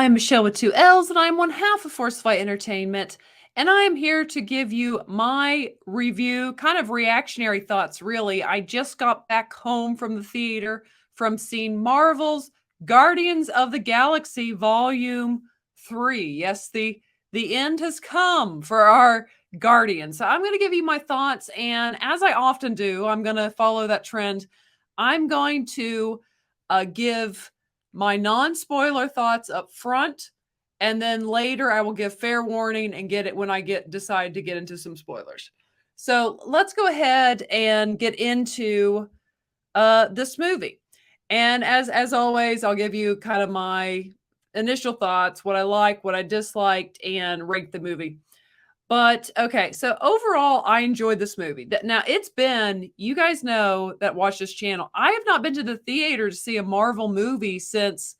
I am Michelle with two L's, and I am one half of Force Fight Entertainment. And I am here to give you my review, kind of reactionary thoughts, really. I just got back home from the theater from seeing Marvel's Guardians of the Galaxy Volume 3. Yes, the end has come for our Guardians. So I'm going to give you my thoughts, and as I often do, I'm going to follow that trend. I'm going to give my non-spoiler thoughts up front, and then later I will give fair warning and get it when I decide to get into some spoilers. So let's go ahead and get into this movie. And as always, I'll give you kind of my initial thoughts, what I like, what I disliked, and rank the movie. But okay, so overall, I enjoyed this movie. Now, it's been, you guys know that watch this channel, I have not been to the theater to see a Marvel movie since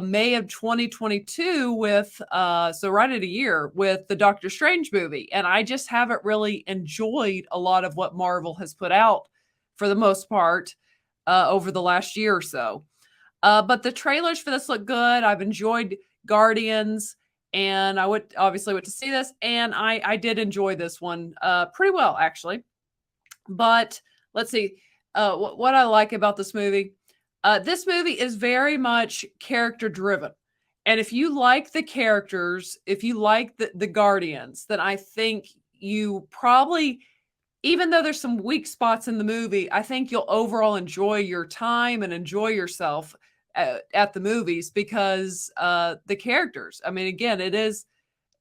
May of 2022 with, so right at a year, with the Doctor Strange movie. And I just haven't really enjoyed a lot of what Marvel has put out for the most part over the last year or so. But the trailers for this look good. I've enjoyed Guardians, and I obviously went to see this, and I did enjoy this one pretty well, actually. But let's see what I like about this movie. This movie is very much character driven. And if you like the characters, if you like the Guardians, then I think you probably, even though there's some weak spots in the movie, I think you'll overall enjoy your time and enjoy yourself at the movies because the characters. I mean, again,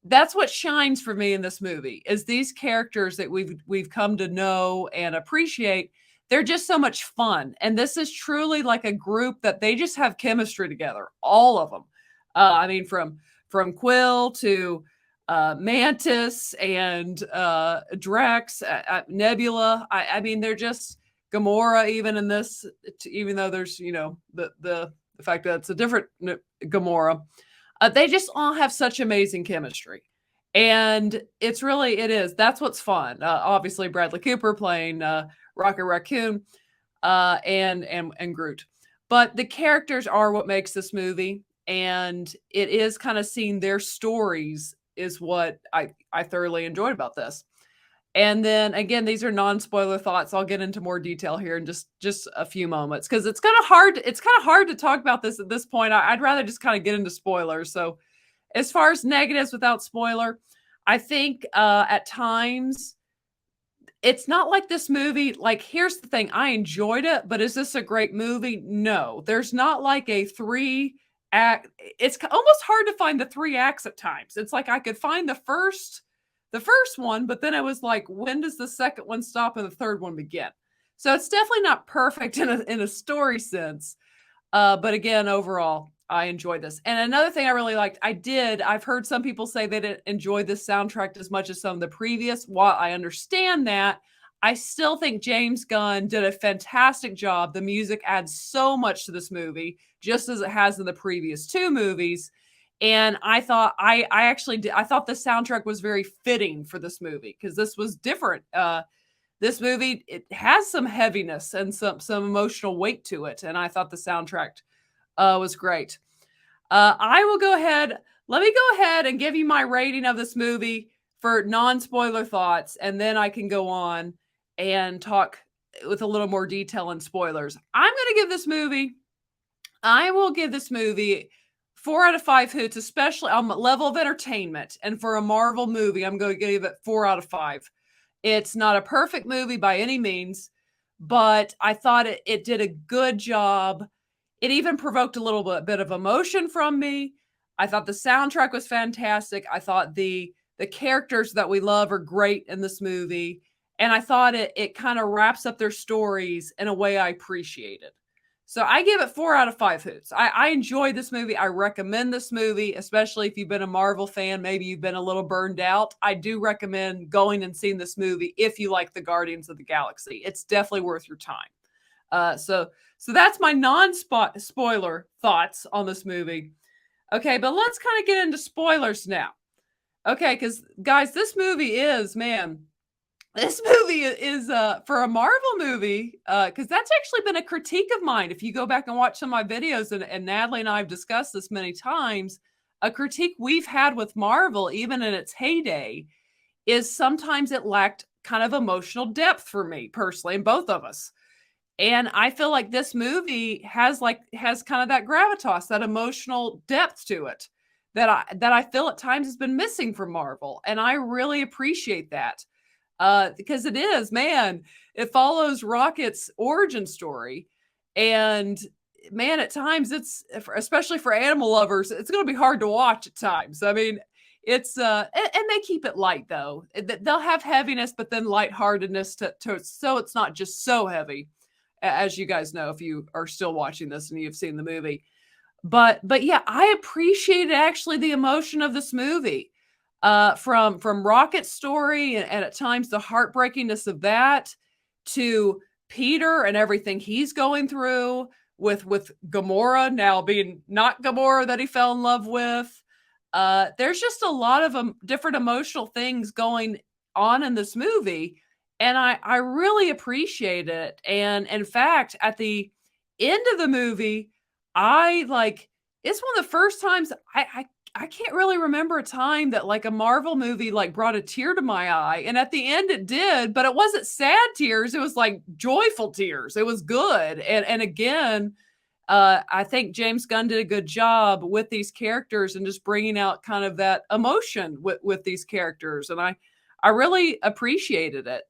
that's what shines for me in this movie is these characters that we've come to know and appreciate. They're just so much fun, and this is truly like a group that they just have chemistry together, all of them. I mean, from Quill to Mantis and Drax, Nebula. I mean, they're just Gamora even in this, even though there's the fact that it's a different Gamora. They just all have such amazing chemistry, and it is. That's what's fun. Obviously, Bradley Cooper playing Rocket Raccoon and Groot, but the characters are what makes this movie, and it is kind of seeing their stories is what I thoroughly enjoyed about this. And then again, these are non-spoiler thoughts. I'll get into more detail here in just a few moments because it's kind of hard to talk about this at this point. I'd rather just kind of get into spoilers. So as far as negatives without spoiler, I think at times it's not like this movie. Like, here's the thing. I enjoyed it, but is this a great movie? No, there's not like a 3-act. It's almost hard to find the 3 acts at times. It's like I could find the first one, but then it was like, when does the second one stop and the third one begin? So it's definitely not perfect in a story sense. But again, overall, I enjoyed this. And another thing I really liked, I've heard some people say they didn't enjoy this soundtrack as much as some of the previous. While I understand that, I still think James Gunn did a fantastic job. The music adds so much to this movie, just as it has in the previous 2 movies. And I thought I thought the soundtrack was very fitting for this movie because this was different. This movie, it has some heaviness and some emotional weight to it, and I thought the soundtrack was great. I will go ahead. Let me go ahead and give you my rating of this movie for non-spoiler thoughts, and then I can go on and talk with a little more detail and spoilers. I will give this movie 4 out of 5 hoots, especially on the level of entertainment. And for a Marvel movie, I'm going to give it 4 out of 5. It's not a perfect movie by any means, but I thought it did a good job. It even provoked a little bit of emotion from me. I thought the soundtrack was fantastic. I thought the characters that we love are great in this movie. And I thought it kind of wraps up their stories in a way I appreciated. So I give it 4 out of 5 hoots. I enjoy this movie. I recommend this movie, especially if you've been a Marvel fan. Maybe you've been a little burned out. I do recommend going and seeing this movie if you like the Guardians of the Galaxy. It's definitely worth your time. So that's my non-spoiler thoughts on this movie. Okay, but let's kind of get into spoilers now. Okay, because guys, this movie is, man, this movie is for a Marvel movie, because that's actually been a critique of mine. If you go back and watch some of my videos, and Natalie and I have discussed this many times, a critique we've had with Marvel, even in its heyday, is sometimes it lacked kind of emotional depth for me personally, and both of us. And I feel like this movie has kind of that gravitas, that emotional depth to it that I feel at times has been missing from Marvel, and I really appreciate that. Because it is, man, it follows Rocket's origin story, and man, at times it's especially for animal lovers, it's going to be hard to watch at times. I mean, it's and they keep it light though. They'll have heaviness, but then lightheartedness to so it's not just so heavy, as you guys know if you are still watching this and you've seen the movie. But yeah, I appreciated actually the emotion of this movie, from Rocket's story and at times the heartbreakiness of that, to Peter and everything he's going through with Gamora now being not Gamora that he fell in love with. There's just a lot of different emotional things going on in this movie, and I really appreciate it. And in fact, at the end of the movie, I like it's one of the first times I can't really remember a time that like a Marvel movie like brought a tear to my eye. And at the end it did, but it wasn't sad tears. It was like joyful tears. It was good. And again, I think James Gunn did a good job with these characters and just bringing out kind of that emotion with these characters. And I really appreciated it.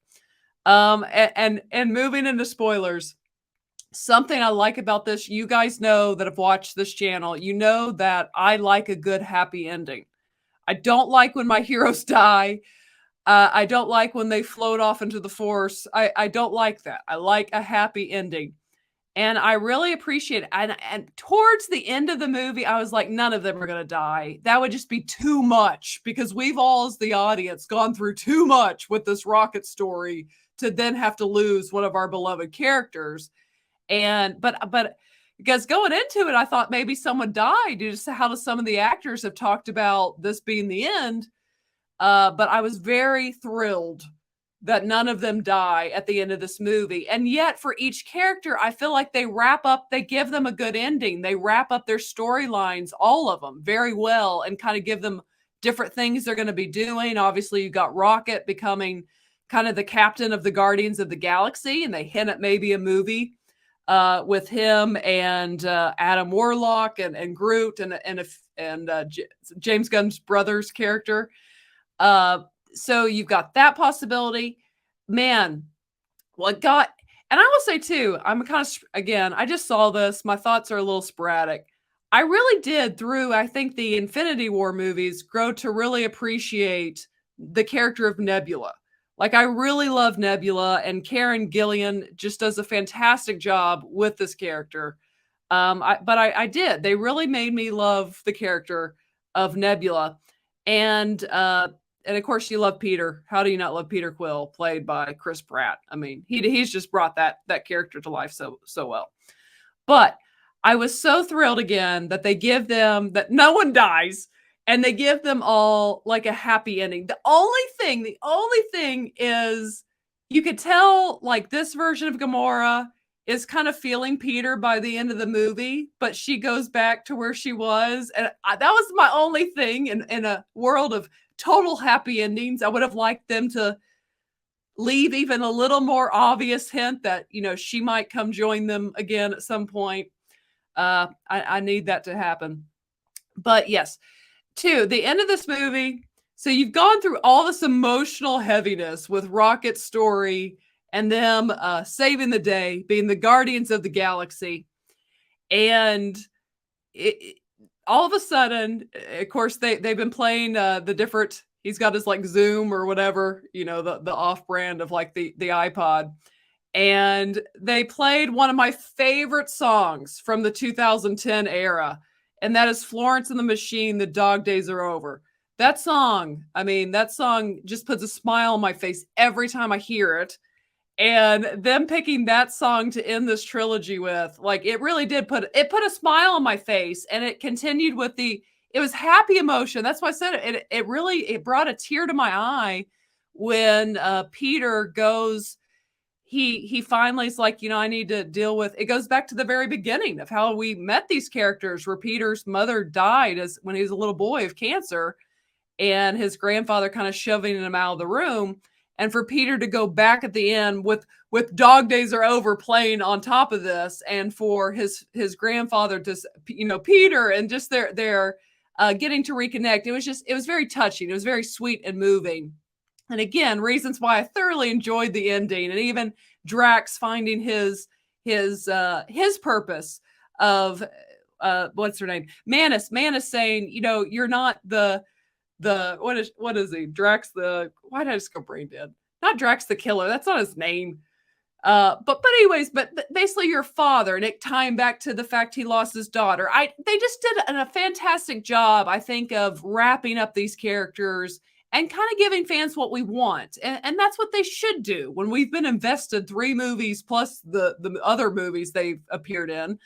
And moving into spoilers, something I like about this, you guys know that have watched this channel, you know that I like a good happy ending. I don't like when my heroes die. I don't like when they float off into the force. I don't like that. I like a happy ending. And I really appreciate it. And towards the end of the movie, I was like, none of them are going to die. That would just be too much because we've all, as the audience, gone through too much with this Rocket story to then have to lose one of our beloved characters. And but because going into it, I thought maybe someone died due to how some of the actors have talked about this being the end. But I was very thrilled that none of them die at the end of this movie. And yet for each character, I feel like they give them a good ending. They wrap up their storylines, all of them, very well, and kind of give them different things they're going to be doing. Obviously, you got Rocket becoming kind of the captain of the Guardians of the Galaxy, and they hint at maybe a movie with him and Adam Warlock and Groot and James Gunn's brother's character. So you've got that possibility. Man, what got, and I will say too, I'm kind of, again, I just saw this. My thoughts are a little sporadic. I really did through, I think, the Infinity War movies grow to really appreciate the character of Nebula. Like, I really love Nebula, and Karen Gillian just does a fantastic job with this character. I did. They really made me love the character of Nebula. And of course, you love Peter. How do you not love Peter Quill, played by Chris Pratt? I mean, he's just brought that character to life so well. But I was so thrilled again that they give them that no one dies. And they give them all like a happy ending. The only thing is you could tell like this version of Gamora is kind of feeling Peter by the end of the movie, but she goes back to where she was. And that was my only thing in a world of total happy endings. I would have liked them to leave even a little more obvious hint that, you know, she might come join them again at some point. I need that to happen. But yes, to the end of this movie, so you've gone through all this emotional heaviness with Rocket's story and them saving the day, being the Guardians of the Galaxy. And all of a sudden, of course, they've been playing the different, he's got his like Zoom or whatever, you know, the off-brand of like the iPod. And they played one of my favorite songs from the 2010 era. And that is Florence and the Machine, The Dog Days Are Over. That song just puts a smile on my face every time I hear it. And them picking that song to end this trilogy with, like, it really did put a smile on my face. And it continued with it was happy emotion. That's why I said it. It really brought a tear to my eye when Peter goes, he finally is like, you know, I need to deal with it. Goes back to the very beginning of how we met these characters, where Peter's mother died as when he was a little boy of cancer, and his grandfather kind of shoving him out of the room. And for Peter to go back at the end with Dog Days Are Over playing on top of this, and for his grandfather to, you know, Peter, and just their getting to reconnect. It was very touching. It was very sweet and moving. And again, reasons why I thoroughly enjoyed the ending, and even Drax finding his purpose of what's her name, Manus. Manus saying, you know, you're not the what is he? Drax the, why did I just go brain dead? Not Drax the Killer. That's not his name. But anyways, but basically your father, and it tying back to the fact he lost his daughter. They just did a fantastic job, I think, of wrapping up these characters and kind of giving fans what we want. And that's what they should do when we've been invested 3 movies plus the other movies they've appeared in.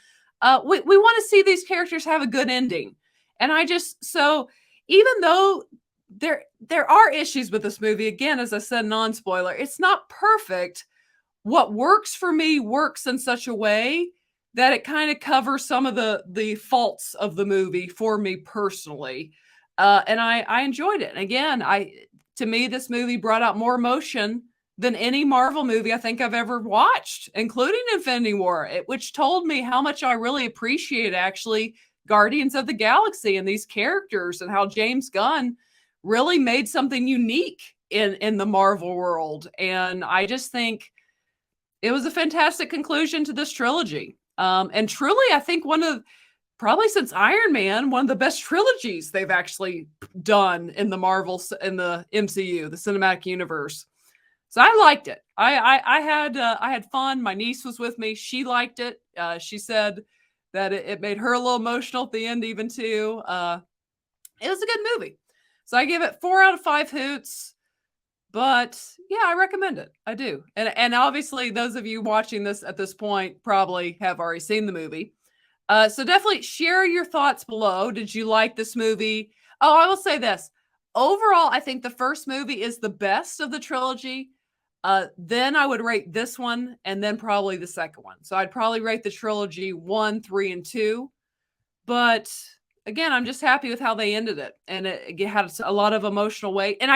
We want to see these characters have a good ending. And so even though there are issues with this movie, again, as I said, non-spoiler, it's not perfect. What works for me works in such a way that it kind of covers some of the faults of the movie for me personally. And I enjoyed it. And again, to me, this movie brought out more emotion than any Marvel movie I think I've ever watched, including Infinity War, which told me how much I really appreciate actually Guardians of the Galaxy and these characters, and how James Gunn really made something unique in the Marvel world. And I just think it was a fantastic conclusion to this trilogy. And truly, I think probably since Iron Man, one of the best trilogies they've actually done in the MCU, the cinematic universe. So I liked it. I had fun. My niece was with me. She liked it. She said that it made her a little emotional at the end, even too. It was a good movie. So I give it 4 out of 5 hoots. But yeah, I recommend it. I do. And obviously, those of you watching this at this point probably have already seen the movie. So definitely share your thoughts below. Did you like this movie? Oh, I will say this. Overall, I think the first movie is the best of the trilogy. Then I would rate this one, and then probably the second one. So I'd probably rate the trilogy 1, 3, and 2. But again, I'm just happy with how they ended it. And it had a lot of emotional weight. And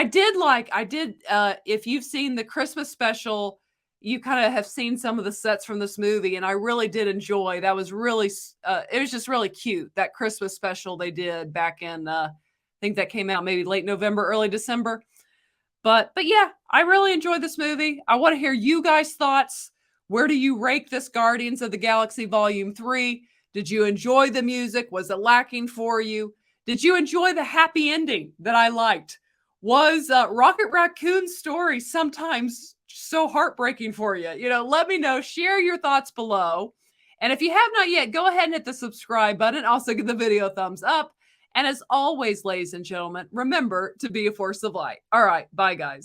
if you've seen the Christmas special, you kind of have seen some of the sets from this movie, and I really did enjoy. That was really, it was just really cute, that Christmas special they did back in, I think that came out maybe late November, early December. But yeah, I really enjoyed this movie. I want to hear you guys' thoughts. Where do you rank this Guardians of the Galaxy Volume 3? Did you enjoy the music? Was it lacking for you? Did you enjoy the happy ending that I liked? Was Rocket Raccoon's story sometimes so heartbreaking for you? You know, let me know. Share your thoughts below. And if you have not yet, go ahead and hit the subscribe button. Also give the video a thumbs up. And as always, ladies and gentlemen, remember to be a force of light. All right, bye, guys.